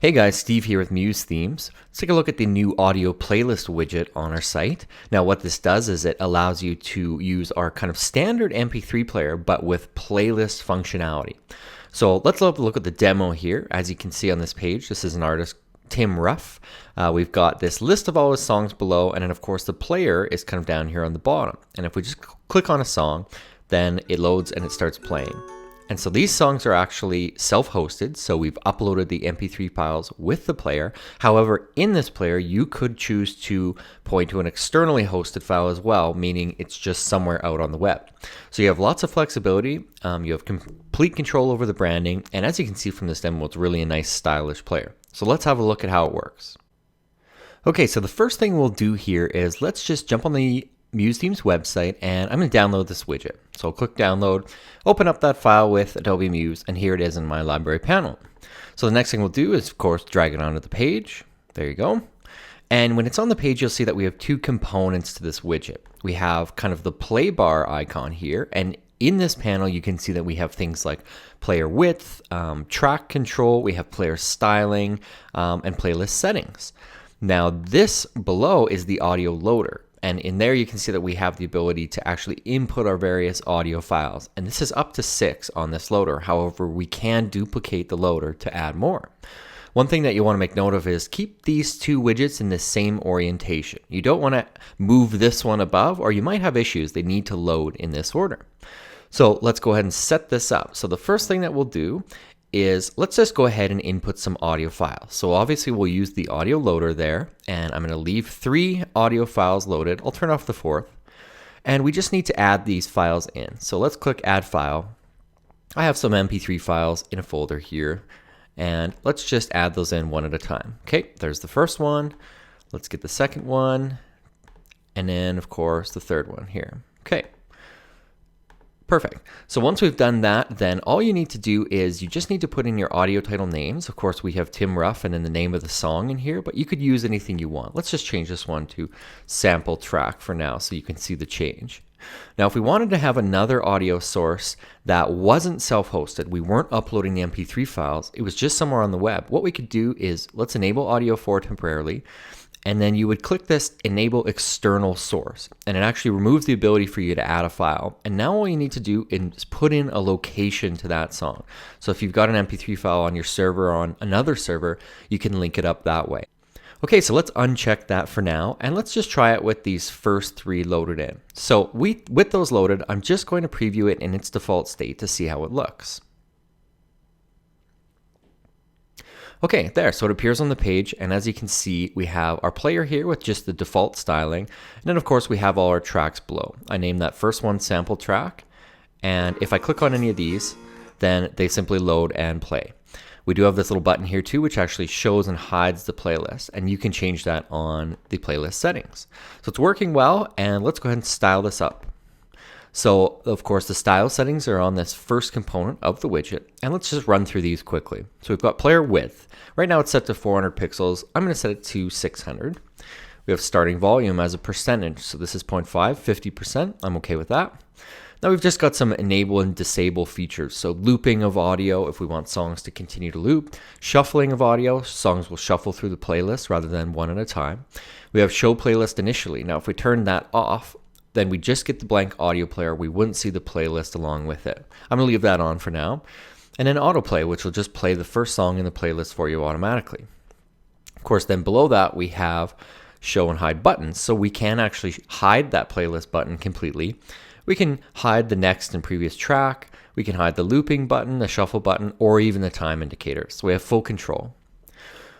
Hey guys, Steve here with Muse Themes. Let's take a look at the new audio playlist widget on our site. Now what this does is it allows you to use our kind of standard MP3 player but with playlist functionality. So let's look at the demo here. As you can see on this page, this is an artist, Tim Ruff. We've got this list of all his songs below, and then of course the player is kind of down here on the bottom. And if we just click on a song, then it loads and it starts playing. And so these songs are actually self-hosted, so we've uploaded the MP3 files with the player. However, in this player, you could choose to point to an externally hosted file as well, meaning it's just somewhere out on the web. So you have lots of flexibility, you have complete control over the branding, and as you can see from this demo, it's really a nice stylish player. So let's have a look at how it works. Okay, so the first thing we'll do here is let's just jump on the MuseThemes website, and I'm going to download this widget. So I'll click download, open up that file with Adobe Muse, and here it is in my library panel. So the next thing we'll do is, of course, drag it onto the page. There you go. And when it's on the page, you'll see that we have two components to this widget. We have kind of the play bar icon here, and in this panel, you can see that we have things like player width, track control, we have player styling, and playlist settings. Now this below is the audio loader. And in there you can see that we have the ability to actually input our various audio files. And this is up to 6 on this loader. However, we can duplicate the loader to add more. One thing that you want to make note of is keep these two widgets in the same orientation. You don't want to move this one above, or you might have issues. They need to load in this order. So let's go ahead and set this up. So the first thing that we'll do is let's just go ahead and input some audio files. So obviously we'll use the audio loader there, and I'm going to leave 3 audio files loaded. I'll turn off the 4th, and we just need to add these files in. So let's click add file. I have some MP3 files in a folder here, and let's just add those in one at a time. Okay, there's the first one. Let's get the second one, and then of course the third one here. Okay. Perfect. So once we've done that, then all you need to do is you just need to put in your audio title names. Of course, we have Tim Ruff and then the name of the song in here, but you could use anything you want. Let's just change this one to sample track for now so you can see the change. Now, if we wanted to have another audio source that wasn't self-hosted, we weren't uploading the MP3 files, it was just somewhere on the web, what we could do is let's enable audio 4 temporarily, and then you would click this enable external source, and it actually removes the ability for you to add a file. And now all you need to do is put in a location to that song. So if you've got an MP3 file on your server or on another server, you can link it up that way. Okay, so let's uncheck that for now, and let's just try it with these first 3 loaded in. So with those loaded, I'm just going to preview it in its default state to see how it looks. Okay, there, so it appears on the page, and as you can see, we have our player here with just the default styling, and then of course we have all our tracks below. I named that first one sample track, and if I click on any of these, then they simply load and play. We do have this little button here too, which actually shows and hides the playlist, and you can change that on the playlist settings. So it's working well, and let's go ahead and style this up. So of course the style settings are on this first component of the widget, and let's just run through these quickly. So we've got player width. Right now it's set to 400 pixels. I'm going to set it to 600. We have starting volume as a percentage. So this is 0.5, 50%. I'm okay with that. Now we've just got some enable and disable features. So looping of audio if we want songs to continue to loop. Shuffling of audio, songs will shuffle through the playlist rather than one at a time. We have show playlist initially. Now if we turn that off, then we just get the blank audio player. We wouldn't see the playlist along with it. I'm going to leave that on for now. And then autoplay, which will just play the first song in the playlist for you automatically. Of course, then below that, we have show and hide buttons. So we can actually hide that playlist button completely. We can hide the next and previous track. We can hide the looping button, the shuffle button, or even the time indicator. So we have full control.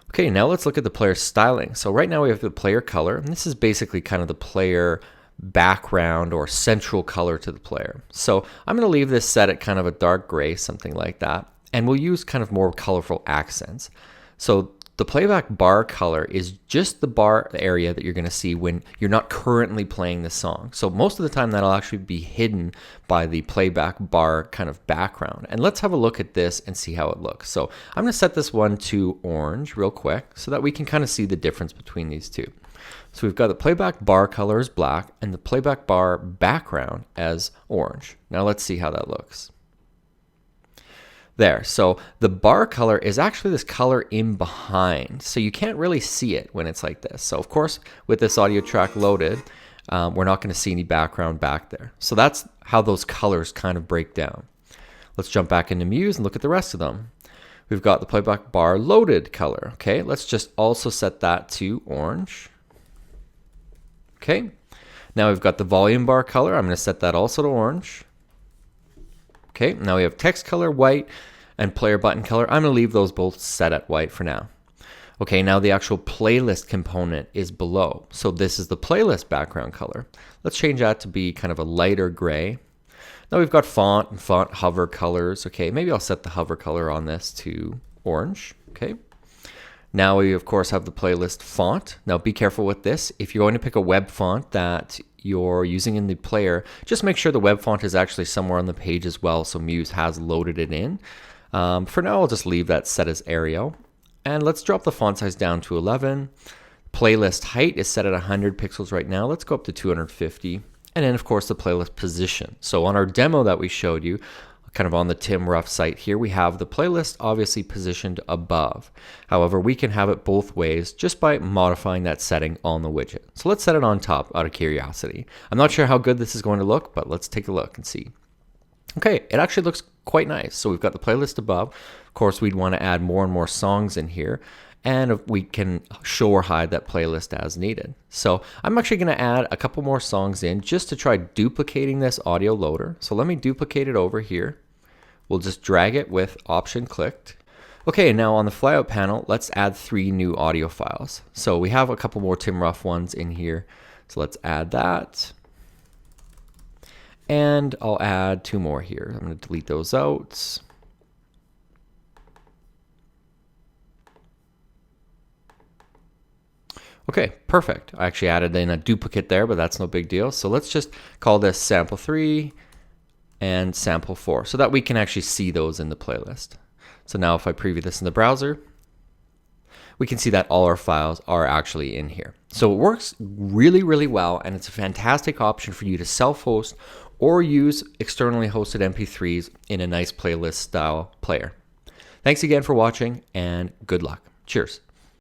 Okay, now let's look at the player styling. So right now we have the player color, and this is basically kind of the player background or central color to the player. So I'm going to leave this set at kind of a dark gray, something like that, and we'll use kind of more colorful accents. So the playback bar color is just the bar area that you're going to see when you're not currently playing the song. So most of the time that'll actually be hidden by the playback bar kind of background. And let's have a look at this and see how it looks. So I'm going to set this one to orange real quick so that we can kind of see the difference between these two. So we've got the playback bar color as black and the playback bar background as orange. Now let's see how that looks. There, so the bar color is actually this color in behind, so you can't really see it when it's like this. So of course, with this audio track loaded, we're not going to see any background back there. So that's how those colors kind of break down. Let's jump back into Muse and look at the rest of them. We've got the playback bar loaded color. Okay, let's just also set that to orange. Okay, now we've got the volume bar color. I'm going to set that also to orange. Okay, now we have text color, white, and player button color. I'm going to leave those both set at white for now. Okay, now the actual playlist component is below. So this is the playlist background color. Let's change that to be kind of a lighter gray. Now we've got font and font hover colors. Okay, maybe I'll set the hover color on this to orange. Okay. Now we of course have the playlist font. Now be careful with this. If you're going to pick a web font that you're using in the player, just make sure the web font is actually somewhere on the page as well, so Muse has loaded it in. For now, I'll just leave that set as Arial. And let's drop the font size down to 11. Playlist height is set at 100 pixels right now. Let's go up to 250. And then of course the playlist position. So on our demo that we showed you, kind of on the Tim Ruff site here, we have the playlist obviously positioned above. However, we can have it both ways just by modifying that setting on the widget. So let's set it on top out of curiosity. I'm not sure how good this is going to look, but let's take a look and see. Okay, it actually looks quite nice. So we've got the playlist above. Of course, we'd want to add more and more songs in here, and we can show or hide that playlist as needed. So I'm actually going to add a couple more songs in just to try duplicating this audio loader. So let me duplicate it over here. We'll just drag it with Option clicked. Okay, now on the flyout panel, let's add 3 new audio files. So we have a couple more Tim Ruff ones in here. So let's add that. And I'll add 2 more here. I'm going to delete those out. Okay, perfect. I actually added in a duplicate there, but that's no big deal. So let's just call this sample 3 and sample 4 so that we can actually see those in the playlist. So now if I preview this in the browser, we can see that all our files are actually in here. So it works really, really well, and it's a fantastic option for you to self-host or use externally hosted MP3s in a nice playlist style player. Thanks again for watching, and good luck. Cheers.